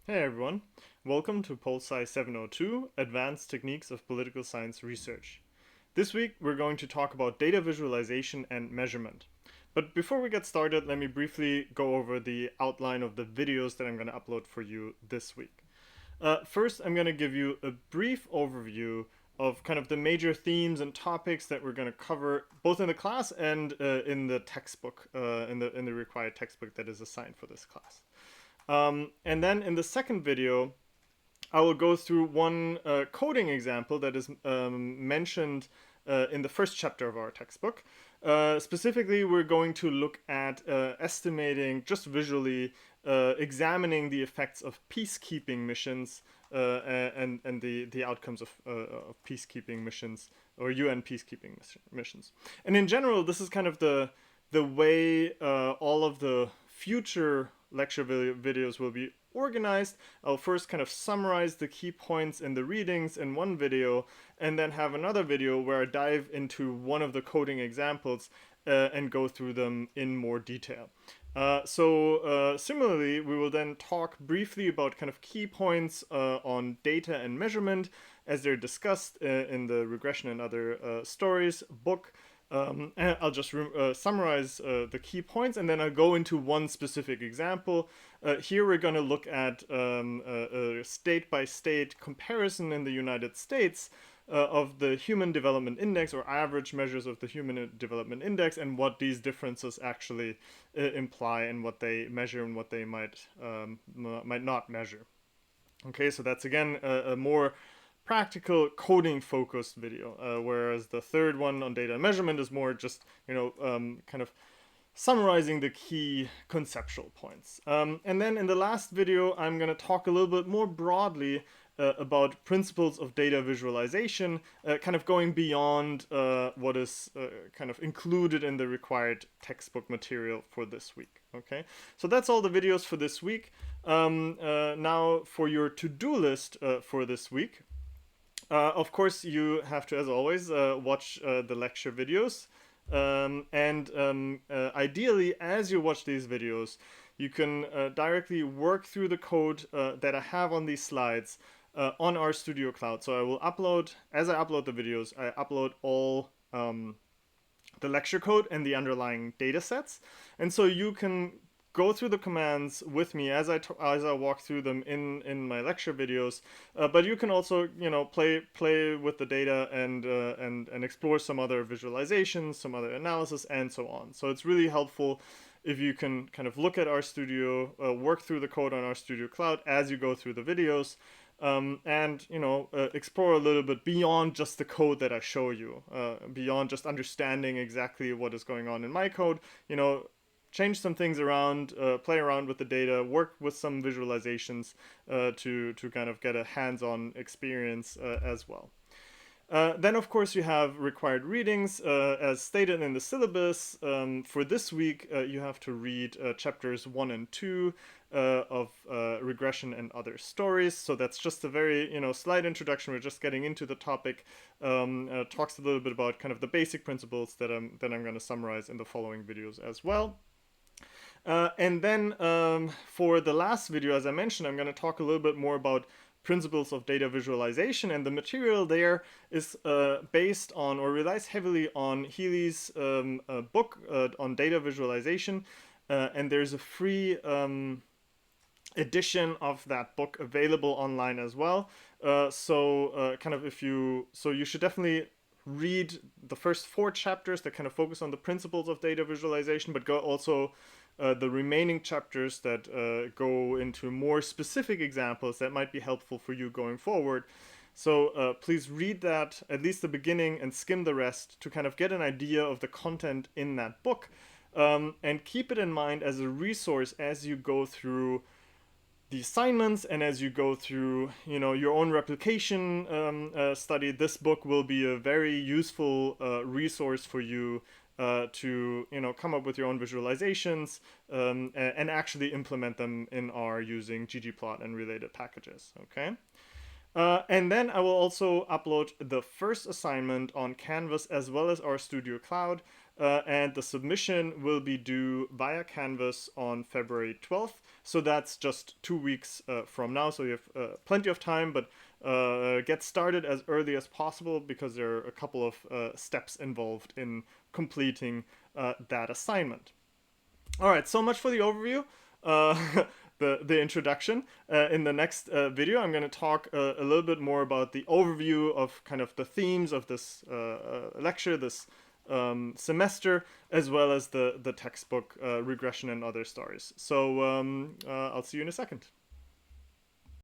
Hey everyone, welcome to POL 702, Advanced Techniques of Political Science Research. This week we're going to talk about data visualization and measurement. But before we get started, let me briefly go over the outline of the videos that I'm going to upload for you this week. First, I'm going to give you a brief overview of kind of the major themes and topics that we're going to cover both in the class and in the textbook, in the required textbook that is assigned for this class. And then in the second video, I will go through one coding example that is mentioned in the first chapter of our textbook. Specifically, we're going to look at estimating, just visually, examining the effects of peacekeeping missions and the outcomes of peacekeeping missions or UN peacekeeping missions. And in general, this is kind of the way all of the future lecture videos will be organized. I'll first kind of summarize the key points in the readings in one video, and then have another video where I dive into one of the coding examples and go through them in more detail. Similarly, we will then talk briefly about kind of key points on data and measurement as they're discussed in the Regression and Other Stories book. And I'll just summarize the key points, and then I'll go into one specific example. Here we're going to look at a state-by-state comparison in the United States of the Human Development Index, or average measures of the Human Development Index, and what these differences actually imply, and what they measure and what they might not measure. Okay, so that's again a more practical coding focused video, whereas the third one on data measurement is more just kind of summarizing the key conceptual points. And then in the last video, I'm going to talk a little bit more broadly about principles of data visualization, kind of going beyond what is kind of included in the required textbook material for this week. Okay, so that's all the videos for this week. Now for your to-do list for this week. Of course, you have to, as always, watch the lecture videos. Ideally, as you watch these videos, you can directly work through the code that I have on these slides on our Studio Cloud. So I will upload, as I upload the videos, I upload all the lecture code and the underlying data sets. And so you can go through the commands with me as I walk through them in my lecture videos, but you can also play with the data and explore some other visualizations, some other analysis, and so on. So it's really helpful if you can kind of look at RStudio, work through the code on RStudio Cloud as you go through the videos. And explore a little bit beyond just the code that I show you, beyond just understanding exactly what is going on in my code. Change some things around, play around with the data, work with some visualizations to kind of get a hands-on experience as well. Then, of course, you have required readings. As stated in the syllabus, for this week, you have to read chapters 1 and 2 of Regression and Other Stories. So that's just a very, slight introduction. We're just getting into the topic. Talks a little bit about kind of the basic principles that I'm going to summarize in the following videos as well. And then for the last video, as I mentioned, I'm going to talk a little bit more about principles of data visualization, and the material there is based on, or relies heavily on, Healy's book on data visualization, and there's a free edition of that book available online as well. So you should definitely read the first 4 chapters that kind of focus on the principles of data visualization, but go also the remaining chapters that go into more specific examples that might be helpful for you going forward. So please read that, at least the beginning, and skim the rest to kind of get an idea of the content in that book, and keep it in mind as a resource as you go through the assignments and as you go through your own replication study. This book will be a very useful resource for you to come up with your own visualizations and actually implement them in R using ggplot and related packages. Okay. And then I will also upload the first assignment on Canvas as well as RStudio Cloud, and the submission will be due via Canvas on February 12th. So that's just 2 weeks from now. So you have plenty of time, but get started as early as possible because there are a couple of steps involved in completing that assignment. All right, so much for the overview. The introduction. In the next video, I'm going to talk a little bit more about the overview of kind of the themes of this lecture, this semester, as well as the textbook regression and other stories. So I'll see you in a second.